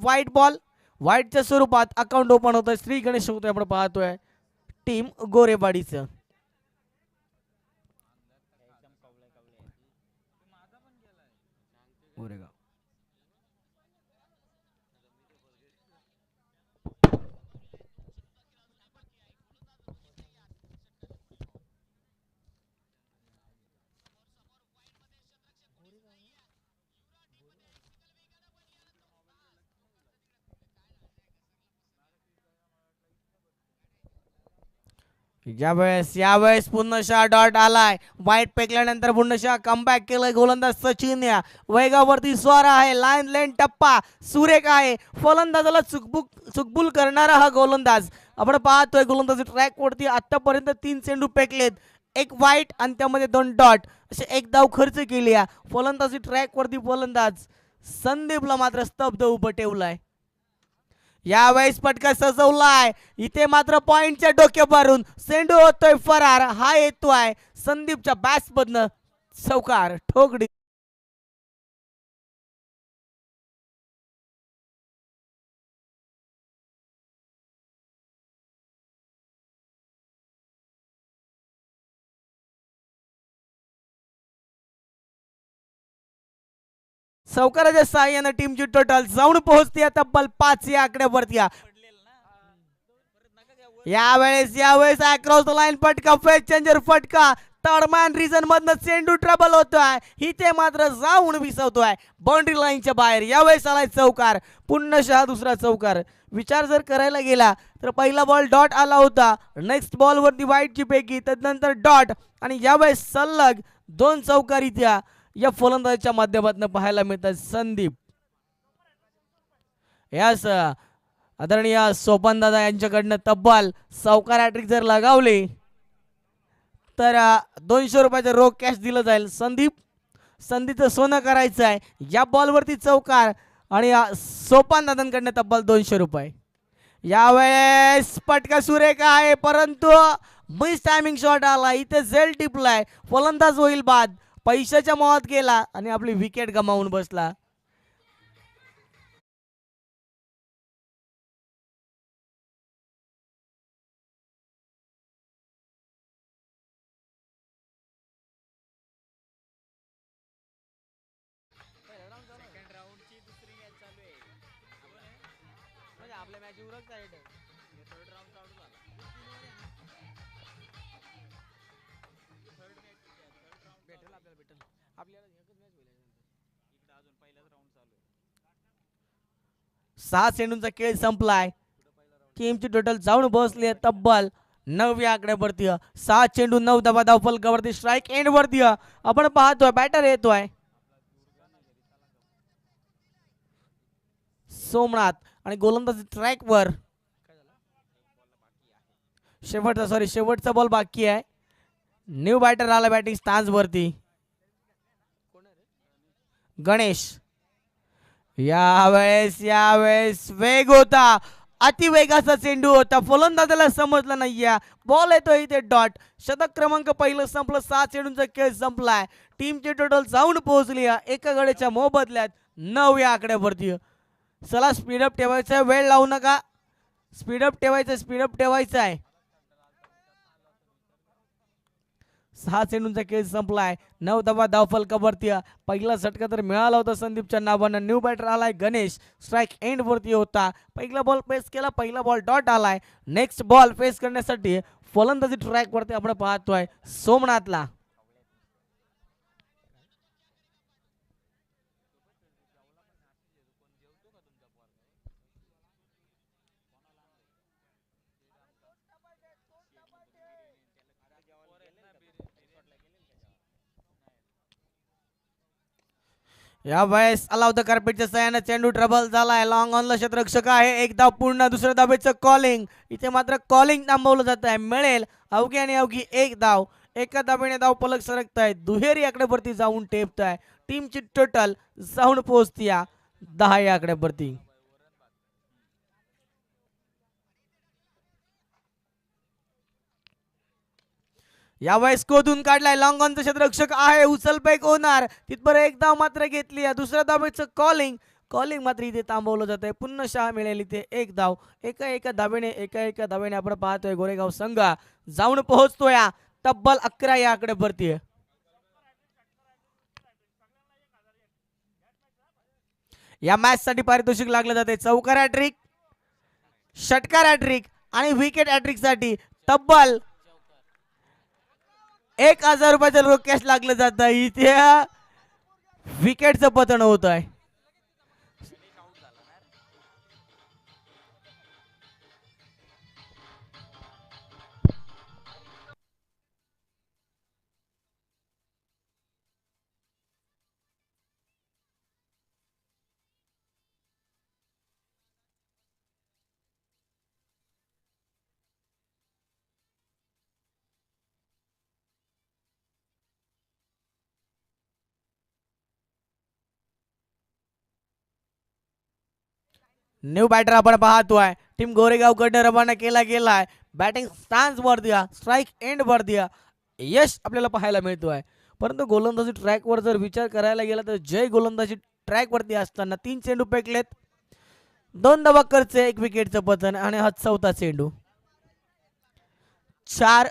White ball व्हाईटच्या स्वरूपात account open होतोय. श्री गणेश होतोय आपण पाहतोय टीम गोरेवाडीचं. गोरेगाव यावेळेस पुन्हा डॉट आलाय. वाईट पेकल्यानंतर पुन्हा कमबॅक केलंय गोलंदाज सचिन. या वेगावरती स्वार आहे. लाईन लेन टप्पा सुरेख आहे. फलंदाजाला चुकबुल करणारा हा गोलंदाज आपण पाहतोय. गोलंदाज ट्रॅक वरती आतापर्यंत 3 चेंडू पेकलेत, एक वाईट आणि त्यामध्ये 2 डॉट असे एक धाव खर्च केली. फलंदाजी ट्रॅक वरती फलंदाज संदीपला मात्र स्तब्ध उभं ठेवलाय. यावेळेस पटका सजवलाय. इथे मात्र पॉइंटच्या डोक्यावरून सेंडू होतोय फरार. हा येतोय संदीपच्या बॅस मधनं चौकार ठोकडी. चौकाराच्या साह्यानं टीमची टोटल जाऊन पोहोचते तब्बल 5 या आकड्यावरती. यावेळेस अक्रॉस द लाईन फटका, फेस चेंजर फटका, तडमॅन रिजन मधनं चेंडू ट्रबल होतोय. इथे मात्र जाऊन विसवतोय बाउंड्री लाईनच्या बाहेर. यावेळेस आलाय चौकार, पुन्हा दुसरा चौकार. विचार जर करायला गेला तर पहिला बॉल डॉट आला होता, नेक्स्ट बॉल वरती वाईटची पैकी, त्यानंतर डॉट आणि यावेळेस सलग 2 चौकार इथे या फलंदाजाच्या माध्यमातून पाहायला मिळतात. संदीप यास आदरणीय सोपान दादा यांच्याकडनं तब्बल चौकार हॅट्रिक जर लगावले तर 200 रुपयाचं रोख कॅश दिलं जाईल. संदीपचं सोनं करायचं आहे. या बॉलवरती चौकार आणि सोपान दादांकडनं तब्बल 200 रुपये. यावेळेस पटका सुरेख आहे परंतु मिस टायमिंग शॉट आला. इथे झेल टिपलाय, फलंदाज होईल बाद. पैशाच्या मोहात गेला आणि आपली विकेट गमावून बसला. सहा चेंडूंचा खेळ संपलाय. टीमची टोटल जाऊन बसली आहे तब्बल 9 या आकड्यावरती. 6 चेंडू 9 धावा धावफलकावरती. स्ट्राईक एंड वरती आपण पाहतोय बॅटर येतोय सोमनाथ आणि गोलंदाज ट्रॅक वर. शेवटचा बॉल बाकी आहे. न्यू बॅटर आला बॅटिंग स्टान्स वरती, गणेश. यावेळेस वेग होता, अतिवेगाचा चेंडू होता, फलंदाजाला समजलं नाहीये. बॉल येतो इथे डॉट. शतक क्रमांक पहिलं संपलं. 6 चेंडूंचा खेळ संपलाय. टीमची टोटल जाऊन पोहोचली एका गड्याच्या मोबदल्यात 9 या आकड्यावरती. चला स्पीडअप ठेवायचा, वेळ लावू नका. स्पीडअप ठेवायचा आहे. 6 चेंडूंचा खेळ संपलाय. 9 धावा धावफलकावरती. पहिला झटका तर मिळाला होता संदीपच्या नावानं. न्यू बॅटर आलाय गणेश. स्ट्राईक एंड वरती होता. पहिला बॉल फेस केला, पहिला बॉल डॉट आलाय. नेक्स्ट बॉल फेस करण्यासाठी फलंदाजी ट्रॅक वरती आपण पाहतोय सोमनाथला. यावेळेस अलाव द कार्पेटच्या सहाय्याने चेंडू ट्रबल झालाय. लॉंग ऑनला क्षेत्ररक्षक आहे. एक धाव पूर्ण. दुसऱ्या धावेचं कॉलिंग. इथे मात्र कॉलिंग थांबवलं जात आहे. मिळेल अवघी आणि अवघी एक धाव. एका धावेने धाव पलक सरकताय. दुहेरी आकड्यावरती जाऊन टेपताय. टीमची टोटल जाऊन पोहोचती 10 या आकड्यावरती. यावेळेस कोदून काढलाय. लॉंग ऑनचं क्षेत्ररक्षक आहे. उचलबेक होणार तिथपर एक धाव मात्र घेतली. दुसऱ्या धावेचं कॉलिंग कॉलिंग मात्र इथे थांबवलं जात आहे. पुन्हा मिळेल इथे एक धाव. एका धावेने आपण पाहतोय गोरेगाव संघ जाऊन पोहोचतोय तब्बल 11 या आकडे भरतीये. या मॅच साठी पारितोषिक लागलं जाते. चौकार हॅट्रिक, षटकार हॅट्रिक आणि विकेट हॅट्रिक साठी तब्बल 1000 रुपयाचं रोख कॅश लागलं जात. इथे विकेटचं पतन होत आहे. न्यू बॅटर आपण पाहतोय. टीम गोरेगावकडनं रवाना केला गेलाय. बॅटिंग स्टान्स वर द्या, स्ट्राईक एंड वर द्या, यश आपल्याला पाहायला मिळतोय. परंतु गोलंदाजी ट्रॅकवर जर विचार करायला गेला तर जय गोलंदाजी ट्रॅक वरती असताना 3 चेंडू फेकलेत, 2 धावांकरचे 1 विकेटचं पतन आणि हा चौथा चेंडू. 4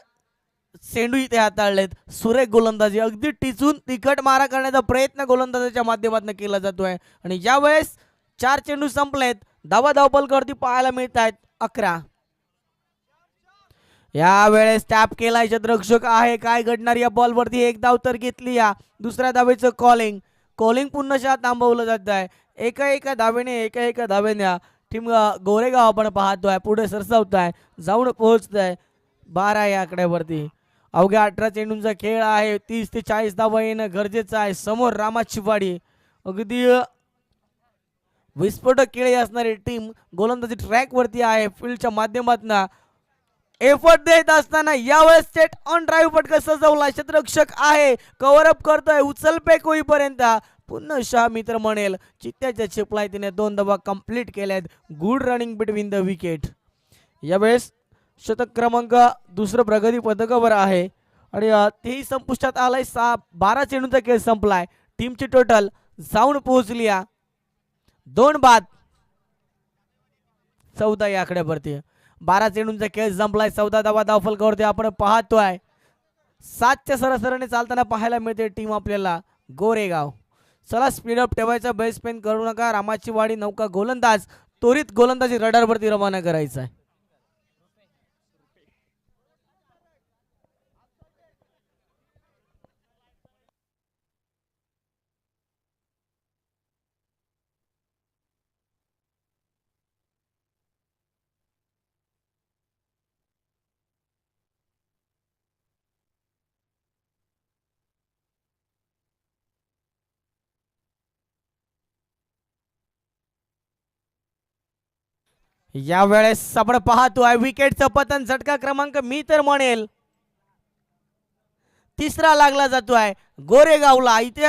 चेंडू इथे हाताळलेत. सुरेख गोलंदाजी, अगदी टिचून तिखट मारा करण्याचा प्रयत्न गोलंदाजाच्या माध्यमातून केला जातोय. आणि यावेळेस 4 चेंडू संपलेत. धावपलकडती पाहायला मिळत आहेत 11. यावेळेस टॅप केलाय क्षेत्ररक्षक आहे. काय घडणार या बॉलवरती? एक धाव तर घेतली. या दुसऱ्या धावेचं कॉलिंग पुन्हा थांबवलं जात आहे. एका धावेने टीम गोरेगाव आपण पाहतोय पुढे सरसावत आहे, जाऊन पोहोचत आहे 12 या आकड्यावरती. अवघ्या 18 चेंडूंचा खेळ आहे. 30 ते 40 धावा येणं गरजेचं आहे. समोर रामाचीवाडी, अगदी विस्फोटक खेळी असणारी टीम गोलंदाजी ट्रॅक वरती आहे. फील्डच्या माध्यमातून एफर्ट देत असताना यावेळेस स्टेट ऑन ड्राईव्ह फटका सजवला. क्षेत्ररक्षक आहे, कव्हर अप करतोय. उचलपेक होईपर्यंत पुन्हा मित्र म्हणेल चित्त्याच्या चिपलाय तिने 2 धावा कंप्लीट केल्यात. Good running between the wicket. यावेळेस शतक क्रमांक दुसरं प्रगती पदकावर आहे आणि तेही संपुष्टात आलंय. 12 चेंडूंचा खेळ संपलाय. टीमची टोटल जाऊन पोहोचली 2 बाद 14 या आकड्यावरती. 12 चेंडूंचा खेळ संपलाय. 14 धावा धावफलकावरती आपण पाहतोय. 7च्या सरासरीने चालताना पाहायला मिळते टीम आपल्याला गोरेगाव. चला स्पीडअप ठेवायचा, बेसपेन करू नका. रामाची वाडी नौका गोलंदाज त्वरित गोलंदाजी रडारवरती रवाना करायचा आहे. यावेळेस आपण पाहतोय विकेटचं पतन. झटका क्रमांक मी तर म्हणेल 3रा लागला जातोय गोरेगावला. इथे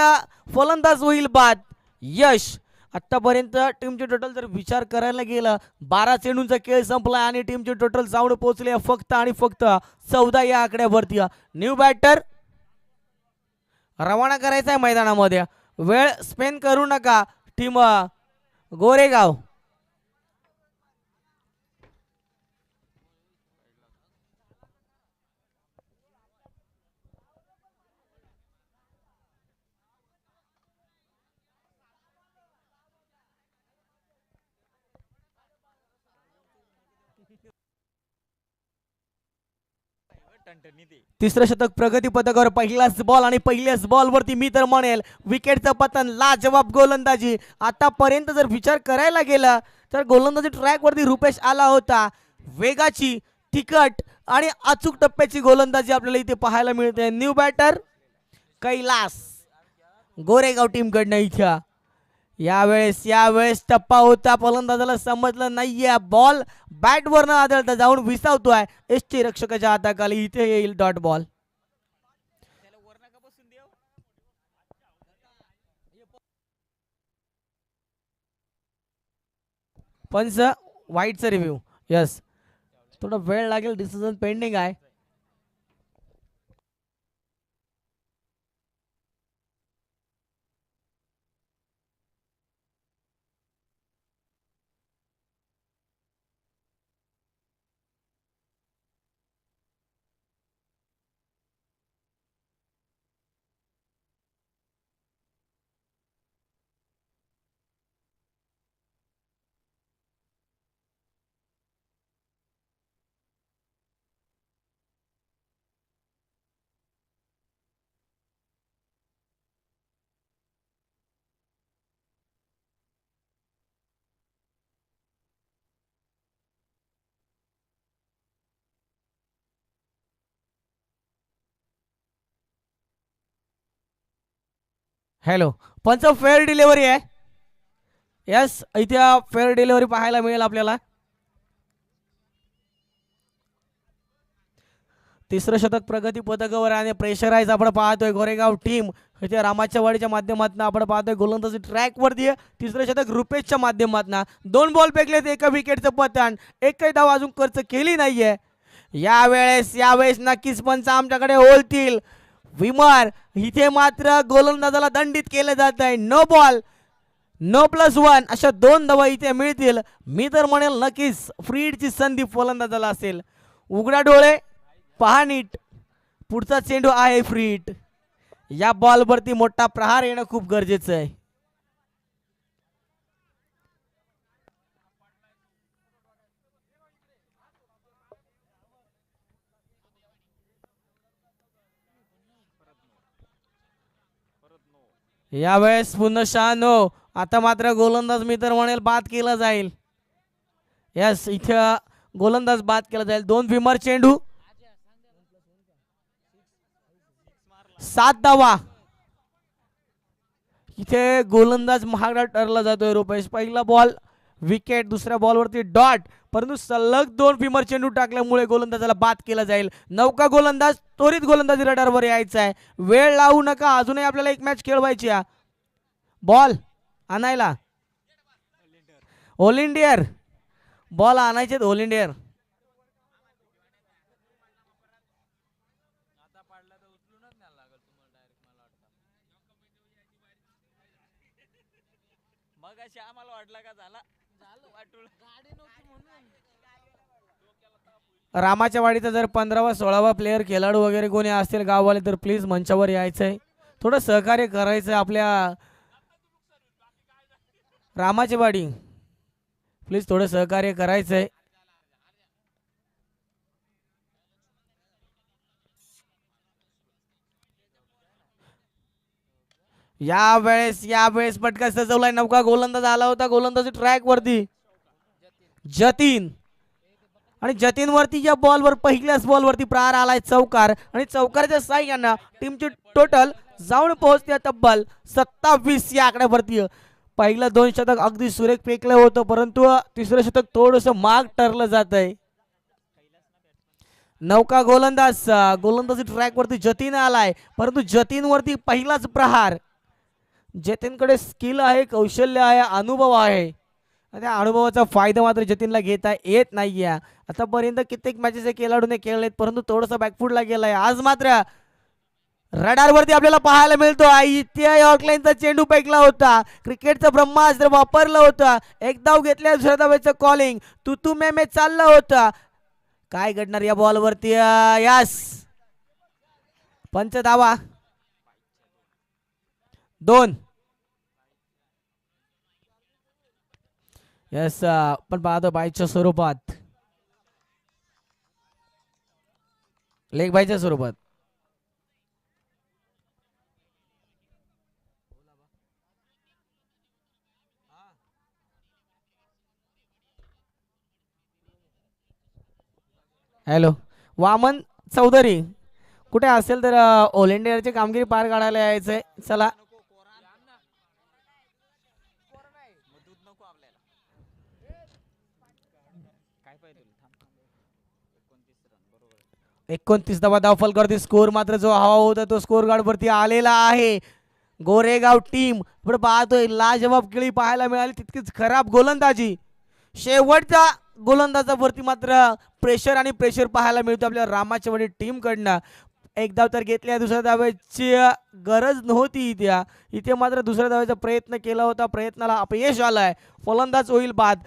फलंदाज होईल बाद यश. आतापर्यंत टीमचे टोटल जर विचार करायला गेला 12 चेंडूंचा खेळ संपलाय आणि टीमचे टोटल जाऊन पोहोचले फक्त आणि फक्त 14 या आकड्यावरती. न्यू बॅटर रवाना करायचा आहे मैदानामध्ये. वेळ स्पेंड करू नका टीम गोरेगाव. तिसरं शतक प्रगती पथकावर. पहिलाच बॉल आणि पहिल्याच बॉलवरती मी तर म्हणेल विकेटचं पतन. लाजवाब गोलंदाजी. आतापर्यंत जर विचार करायला गेला तर गोलंदाजी ट्रॅक वरती रुपेश आला होता. वेगाची, तिखट आणि अचूक टप्प्याची गोलंदाजी आपल्याला इथे पाहायला मिळते. New batter Kailas Goregaon team कडनं इथं. यावेळेस टप्पा होता. फलंदाजाला समजलं नाहीये. बॉल बॅटवर न आदळता जाऊन विसावतोय एसटी रक्षकाच्या हाताखाली. इथे येईल डॉट बॉल. पंच वाईटचा रिव्ह्यू. यस, थोडा वेळ लागेल, डिसिजन पेंडिंग आहे. हॅलो, पंच फेअर डिलिव्हरी आहे. यस, इथे फेअर डिलिव्हरी पाहायला मिळेल आपल्याला. तिसरं शतक प्रगती पदकावर आणि प्रेशराईज आपण पाहतोय गोरेगाव टीम इथे रामाच्या वाडीच्या माध्यमातून आपण पाहतोय गोलंदाजी ट्रॅक वरती आहे. तिसरं शतक रुपेशच्या माध्यमातून 2 बॉल फेकलेत, एका विकेटचं पतन, एकही धाव अजून खर्च केली नाहीये. यावेळेस नक्कीच पंच आमच्याकडे ओळतील. विमर इथे मात्र गोलंदाजाला दंडित केलं जात आहे. नो बॉल नो +1 अशा 2 धावा इथे मिळतील. मी तर म्हणेल नक्कीच फ्रीडची संधी फलंदाजाला असेल. उघडा डोळे, पहा नीट, पुढचा चेंडू आहे फ्रीट. या बॉलवरती मोठा प्रहार येणं खूप गरजेचं आहे. यावेळेस पुन्हा नो. आता मात्र गोलंदाज मी तर म्हणेल बाद केला जाईल. यस, इथं गोलंदाज बाद केला जाईल. 2 विमर चेंडू, 7 धावा. इथे गोलंदाज महागडा ठरला जातोय रुपेश. पहिला बॉल विकेट, दुसऱ्या बॉलवरती डॉट, परंतु सलग 2 फिमर चेंडू टाकल्यामुळे गोलंदाजाला बाद केला जाईल. नौका गोलंदाज त्वरित गोलंदाजी रडारवर यायचा आहे. वेळ लावू नका, अजूनही आपल्याला एक मॅच खेळवायची आहे. बॉल आणायला ऑल इंडियर, बॉल आणायचे ऑल इंडियर. रामाच्या वाडीचा जर 15वा 16वा प्लेयर खेळाडू वगैरे कोणी असतील गाववाले तर प्लीज मंचावर यायचंय, थोडं सहकार्य करायचं आपल्या रामाची वाडी. प्लीज थोडं सहकार्य करायचंय. यावेळेस पटका सजवलाय. नौका गोलंदाज आला होता गोलंदाजी ट्रॅक वरती जतीन, आणि जतीन वरती या बॉलवर पहिल्याच बॉलवरती प्रहार आलाय चौकार, आणि चौकारच्या साह्यानं टीमची टोटल जाऊन पोहोचते तब्बल 27 या आकड्यावरती. पहिलं 2 शतक अगदी सुरेख फेकलं होतं, परंतु तिसरं शतक थोडस माग ठरलं जात आहे. नौका गोलंदाजी ट्रॅक वरती जतीन आलाय, परंतु जतीन वरती पहिलाच प्रहार. जतीनकडे स्किल आहे, कौशल्य आहे, अनुभव आहे. त्या अनुभवाचा फायदा मात्र जतीनला घेता येत नाहीये. आतापर्यंत कित्येक मॅचेस खेळाडूने खेळलेत, परंतु थोडंसं बॅकफूटला गेलाय. आज मात्र रडारवरती आपल्याला पाहायला मिळतो. इथे यॉर्कलाईनचा चेंडू फेकला होता, क्रिकेटचं ब्रह्मास्त्र वापरलं होतं. एक धाव घेतल्या, दुसऱ्या धावेचं कॉलिंग तू मे चाललं होतं. काय घडणार या बॉलवरती? यस, पंच धावा 2. यस, पण पाहतो बाईच्या स्वरूपात, लेग बाईच्या स्वरूपात. हॅलो, वामन चौधरी कुठे असेल तर ऑल इंडियाची कामगिरी पार काढायला यायचंय. चला, एकोणतीस धावा धावफल करते. स्कोर मात्र जो हवा होता तो स्कोर गार्ड वरती आलेला आहे. गोरेगाव टीम पण पाहतोय लाजवाब खेळी पाहायला मिळाली, तितकीच खराब गोलंदाजी. शेवटच्या गोलंदाजावरती मात्र प्रेशर पाहायला मिळतो आपल्या रामाच्या वाडी टीम कडनं. एक धाव तर घेतल्या, दुसऱ्या धावेची गरज नव्हती. इथे मात्र दुसऱ्या धावेचा प्रयत्न केला होता, प्रयत्नाला अपयश आलाय. फलंदाज होईल बाद.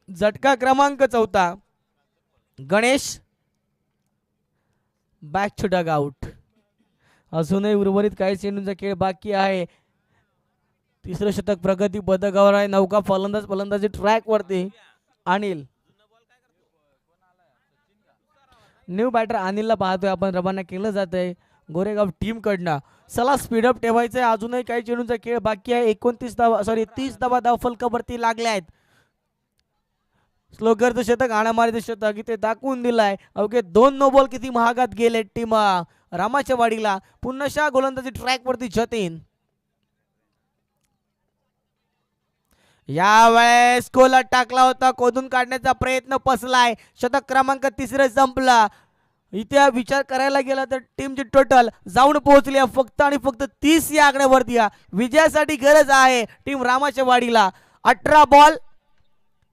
झटका क्रमांक 4 Ganesh back to dugout. अजूनही उर्वरित काही चेंडूंचा खेळ बाकी आहे. तिसरं शतक प्रगती पदकावर आहे. नौका फलंदाजी ट्रॅक वरती. अनिल, न्यू बॅटर अनिलला पाहतोय आपण, रवाना केलं जात आहे गोरेगाव टीम कडनं. चला स्पीडअप ठेवायचंय, अजूनही काही चेंडूंचा खेळ बाकी आहे. 30 धावा धावफलकावरती लागल्या आहेत. स्लोगरचं शतक, हाणामारीचं शतक इथे दाखवून दिलाय. अवघे 2 नो बॉल किती महागात गेले टीम रामाच्या वाडीला. पुन्हा गोलंदाजी ट्रॅक वरती जतीन. यावेळेस कोलर टाकला होता, खोदून काढण्याचा प्रयत्न फसलाय. शतक क्रमांक 3 संपला. इथे विचार करायला गेला तर टीमची टोटल जाऊन पोहोचली फक्त आणि फक्त 30 या आकड्यावरती. विजयासाठी गरज आहे टीम रामाच्या वाडीला. 18 बॉल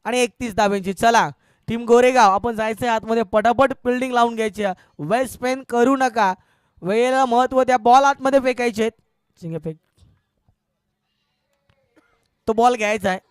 आणि 31 धाब्यांची. चला टीम गोरेगाव, आपण जायचंय आतमध्ये, पटापट फिल्डिंग लावून घ्यायची. वेल स्पेन करू नका, वेळेला महत्व द्या. बॉल आतमध्ये फेकायचे. फेक, तो बॉल घ्यायचा आहे.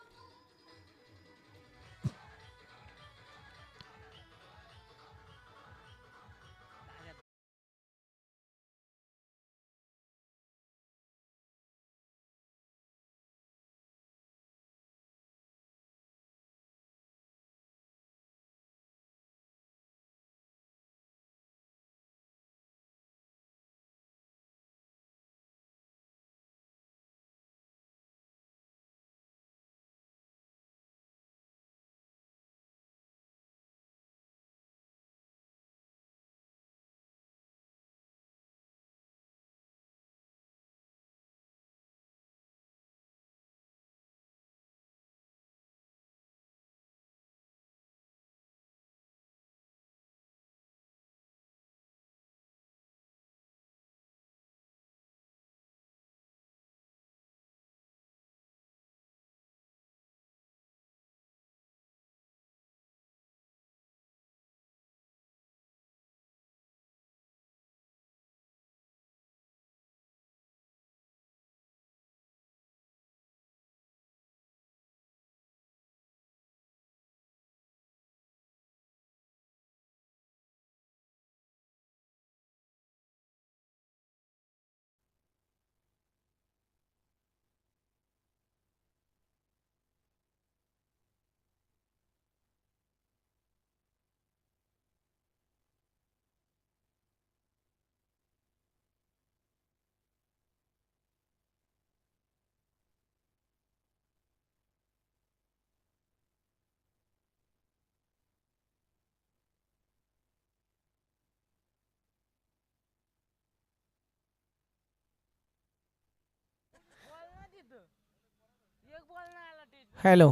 हॅलो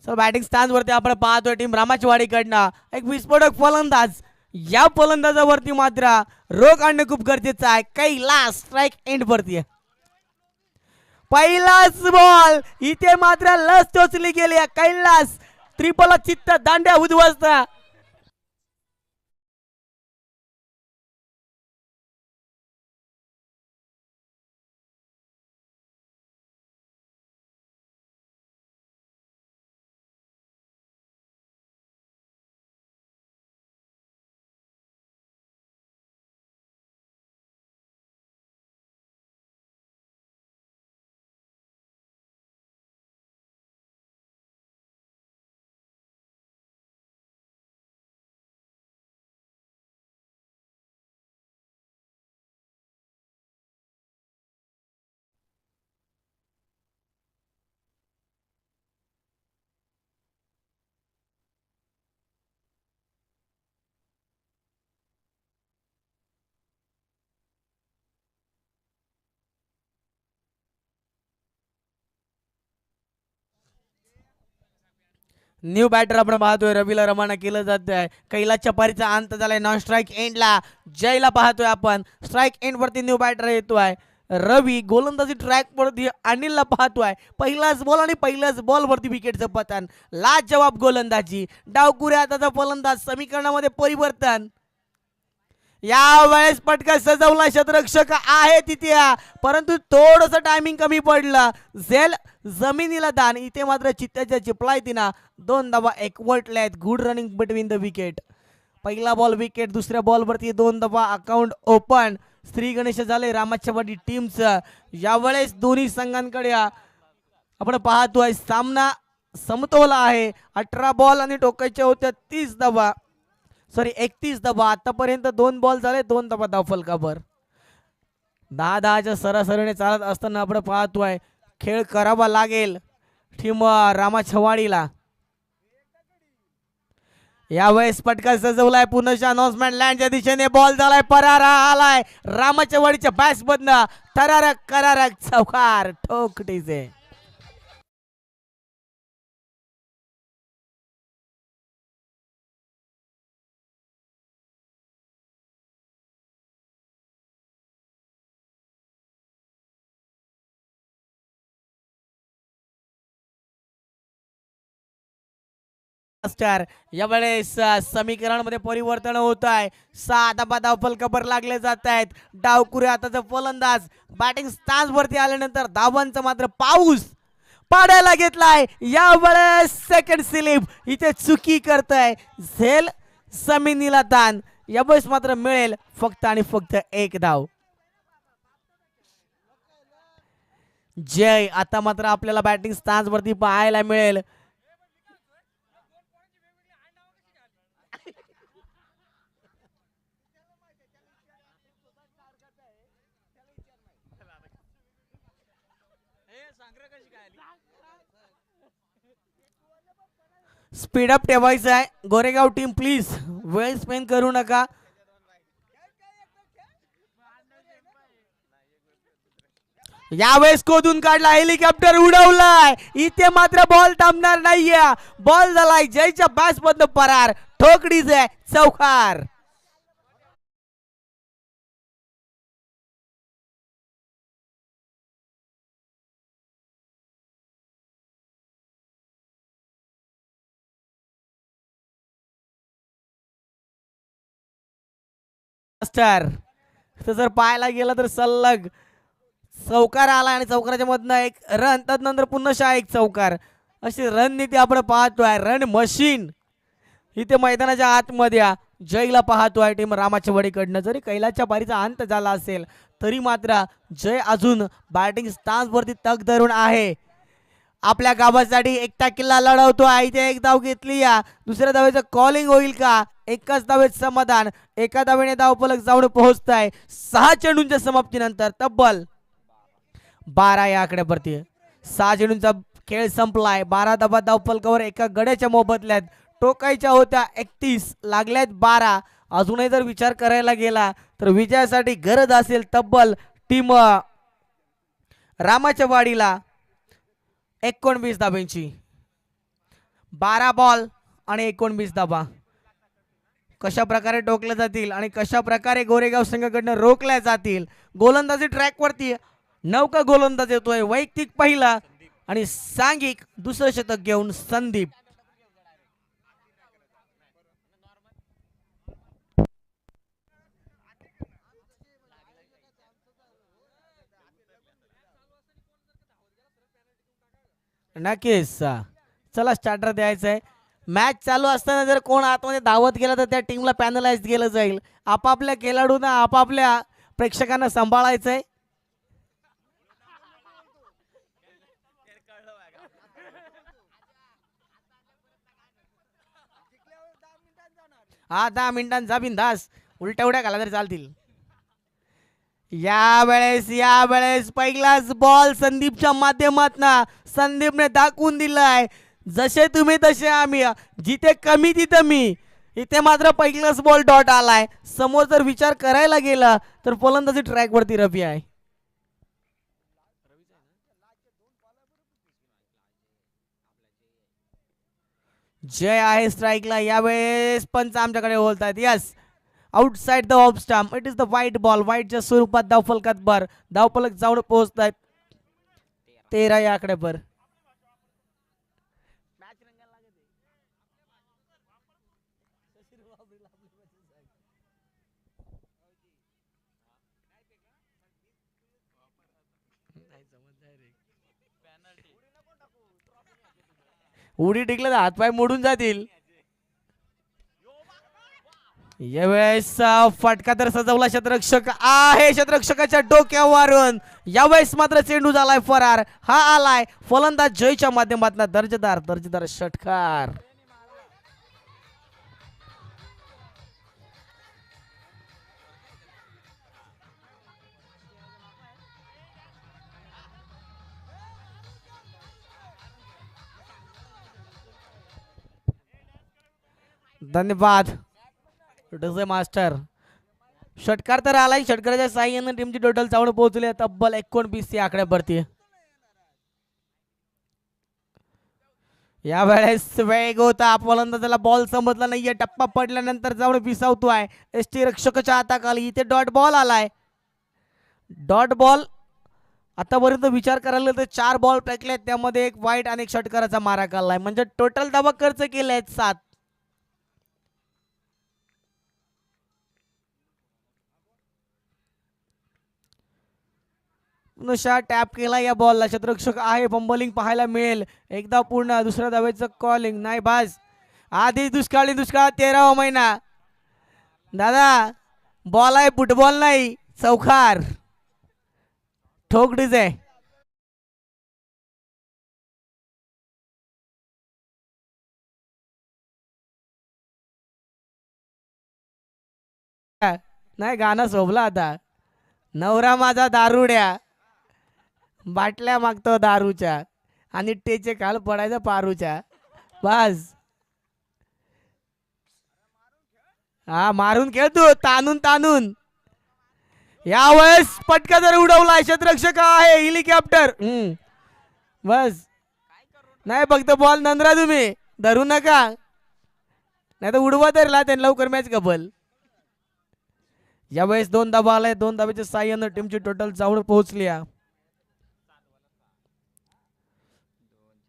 सर, बॅटिंग स्टॅन्ड वरती आपण पाहतोय टीम रामाचवाडीकडनं एक विस्फोटक फलंदाज. या फलंदाजावरती मात्र रोख आणणं खूप गरजेचं आहे. कैलास स्ट्राईक एंड वरती. पहिलाच बॉल इथे मात्र लस टोचली गेली. कैलास त्रिपल चित्त दांड्या उद्ध्वस्त. न्यू बॅटर आपण पाहतोय, रवीला रवाना केलं जात आहे. कैलासच्या पारीचा अंत झालाय. नॉन स्ट्राईक एंडला जयला पाहतोय आपण. स्ट्राईक एंड वरती न्यू बॅटर येतोय रवी. गोलंदाजी ट्रॅक वरती अनिलला पाहतोय. पहिलाच बॉल आणि पहिल्याच बॉल वरती विकेटचं पतन. लाजवाब गोलंदाजी. डावकुऱ्या हाताचा फलंदाज. समीकरणामध्ये परिवर्तन. यावेळेस पटका सजवला. शतरक्षक आहे तिथे, परंतु थोडस टायमिंग कमी पडलं. झेल जमिनीला दान. इथे मात्र चित्त्याच्या चिपलाय तिना 2 धावा एकवटल्यात. Good running between the wicket. पहिला बॉल विकेट. दुसऱ्या बॉल वरती 2 धावा. Account open. श्री गणेश झाले रामाचवाडी टीमचं. यावेळेस दोन्ही संघांकडे आपण पाहतोय सामना समतोल आहे. 18 बॉल आणि टोकायच्या होत्या 30 धावा, सॉरी 31 धावा. आतापर्यंत 2 बॉल झाले, 2 धावा धावफलकावर. 10-10च्या सरासरीने चालत असताना आपण पाहतोय खेळ करावा लागेल टीम रामाचवाडीला. यावेळेस पटका सजवलाय. पुन्हा अनाउन्समेंट लँडच्या दिशेने बॉल झालाय. परारा आलाय रामाचवाडीच्या बॅट्समधनं. थरारक करारक चौकार ठोकटीचे. मास्टर यावेळेस समीकरणामध्ये परिवर्तन होत आहे. 6 धाबा धावफलकावर लागले जात आहेत. डावकुरे आताचा फलंदाज बॅटिंग स्टान्स वरती आल्यानंतर धावांचा मात्र पाऊस पाडायला घेतलाय. यावेळेस सेकंड स्लिप इथे चुकी करताय झेल समीनीला तान. यावेळेस मात्र मिळेल फक्त आणि फक्त एक धाव. जय आता मात्र आपल्याला बॅटिंग स्टान्स वरती पाहायला मिळेल. स्पीडअप ठेवायचं आहे. गोरेगाव टीम प्लीज वेळ स्पेंड करू नका. यावेळेस कोदून काढला हेलिकॉप्टर उडवलाय. इथे मात्र बॉल थांबणार नाहीये. बॉल झालाय जयच्या बॅस मधनं परार. ठोकडीच आहे चौकार. जर पाहायला गेलं तर सलग चौकार आला आणि चौकाराच्या मधनं एक रन त्यानंतर पुन्हा एक चौकार. अशी रणनीती आपण पाहतोय. रन मशीन इथे मैदानाच्या आतमध्ये जयला पाहतोय टीम रामाच्या वडीकडनं. जरी कैलाच्या बारीचा अंत झाला असेल तरी मात्र जय अजून बॅटिंग स्टान्स वरती तग धरून आहे. आपल्या गावासाठी एकटा किल्ला लढवतोय. इथे एक धाव घेतली. या दुसऱ्या धावेचं कॉलिंग होईल का? एकाच धावेत समाधान. एका धावेने धावफलक जाऊन पोहोचताय. 6 चेंडूंच्या समाप्तीनंतर तब्बल 12 या आकड्यावरती. 6 चेंडूंचा खेळ संपलाय. 12 धावा धावफलकावर एका गड्याच्या मोबदल्यात टोकायच्या होत्या 31 लागल्यात 12. अजूनही जर विचार करायला गेला तर विजयासाठी गरज असेल तब्बल टीम रामाच्या वाडीला 19 धाब्यांची. 12 बॉल आणि 19 धाबा कशा प्रकारे टोकल्या जातील आणि कशा प्रकारे गोरेगाव संघाकडनं रोखल्या जातील. गोलंदाजी ट्रॅक वरती 9 का गोलंदाज येतोय. वैयक्तिक पहिला आणि सांघिक दुसरं शतक घेऊन संदीप. नक्कीच चला स्टार्टर द्यायचं आहे. मॅच चालू असताना जर कोण आतमध्ये धावत गेला तर त्या टीमला पॅनलाइज केलं जाईल. आपापल्या खेळाडूंना आपापल्या प्रेक्षकांना सांभाळायचंय. हा 10 मिनिटांचा बिंदास उलट्या उड्या घाला तरी चालतील. यावेळेस पहिलाच बॉल संदीपच्या माध्यमातून संदीपने दाखवून दिलाय जसे तुम्ही तसे आम्ही. जिथे कमी तिथे मी. इथे मात्र पहिलाच बॉल डॉट आलाय. समोर जर विचार करायला गेला तर फलंदाजी ट्रॅक वरती रवी आहे. जय आहे स्ट्राईकला. यावेळेस पंच आमच्याकडे बोलतात. Yes outside the off stump. It is the white ball. व्हाईटच्या स्वरूपात धावफलकात भर. धावफलक जाऊन पोहोचतात 13 या आकड्यावर. उडी टिकलं तर हातपाय मोडून जातील. यावेळेस फटका तर सजवला क्षेत्ररक्षक आहे. क्षेत्ररक्षकाच्या डोक्यावरून यावेळेस मात्र चेंडू झालाय फरार. हा आलाय फलंदाज जयच्या माध्यमातून दर्जेदार षटकार. धन्यवाद मास्टर. षटकार तर आलाय. षटकाराच्या साह्याने टीमची टोटल चावून पोहोचली तब्बल 19 या आकड्यावरती. यावेळेस वेग होता. फलंदाजाला बॉल समजला नाहीये. टप्पा पडल्यानंतर जाऊन विसावतोय. एसटी रक्षकाच्या हाताखाली. इथे डॉट बॉल आलाय. डॉट बॉल आतापर्यंत विचार करायला तर 4 बॉल फेकलेत, त्यामध्ये एक वाईट आणि एक षटकाराचा मारा काढलाय, म्हणजे टोटल धावा खर्च केले आहेत 7. नुशा टॅप केला या बॉलला, क्षेत्ररक्षक आहे, बॉलिंग पाहायला मिळेल. एकदा पूर्ण, दुसऱ्या धावेचं कॉलिंग नाही बाज. आधी दुष्काळ 13वा महिना. दादा बॉल आहे, फुटबॉल नाही, चौकार ठोक डीजे. नाही गाणं शोभला आता. नवरा माझा दारुड्या, बाटल्या मागतो दारूच्या आणि टेचे काल पडायचं पारूच्या. बस हा मारून खेळतो ताणून ताणून. यावेळेस पटका जर उडवला, क्षेत्ररक्षक आहे, हेलिकॉप्टर. बस नाही, फक्त बॉल नंदरा, तुम्ही धरू नका, नाही तर उडवा धरला त्यांनी लवकर मॅच कबल. यावेळेस 2 धावा आलाय, 2 धावेच्या साह्यानं टीमची टोटल जाऊन पोहोचली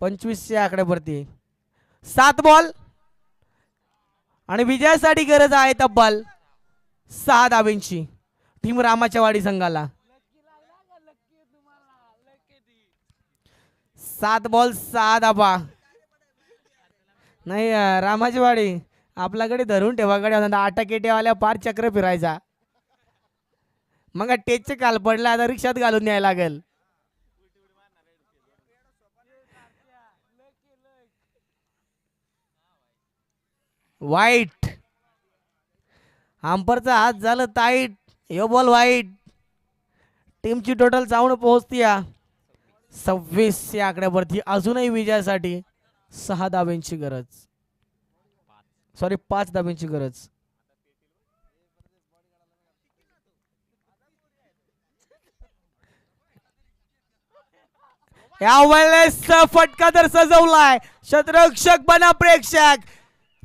25च्या आकड्यावरती. 7 बॉल आणि विजयासाठी गरज आहे तब्बल 6 धावेंची टीम रामाच्या वाडी संघाला. 7 बॉल 6 धावा. नाही रामाची वाडी आपल्याकडे धरून ठेवाकडे आटाकेटेवाल्या पार चक्र फिरायचा. मग टेचचे काल पडला, आता रिक्षात घालून न्यायला लागेल. वाईट, हंपरचा हात झालं ताईट. यो बॉल वाईट. टीमची टोटल जाऊन पोहोचती 26 या आकड्यावरती. अजूनही विजयासाठी 6 धाब्यांची गरज, सॉरी 5 धाब्यांची गरज. यावेळेस फटका तर सजवलाय, क्षेत्ररक्षक बना प्रेक्षक.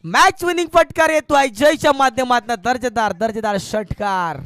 मॅच विनिंग फटकार येतोय जयच्या माध्यमातून. दर्जेदार षटकार.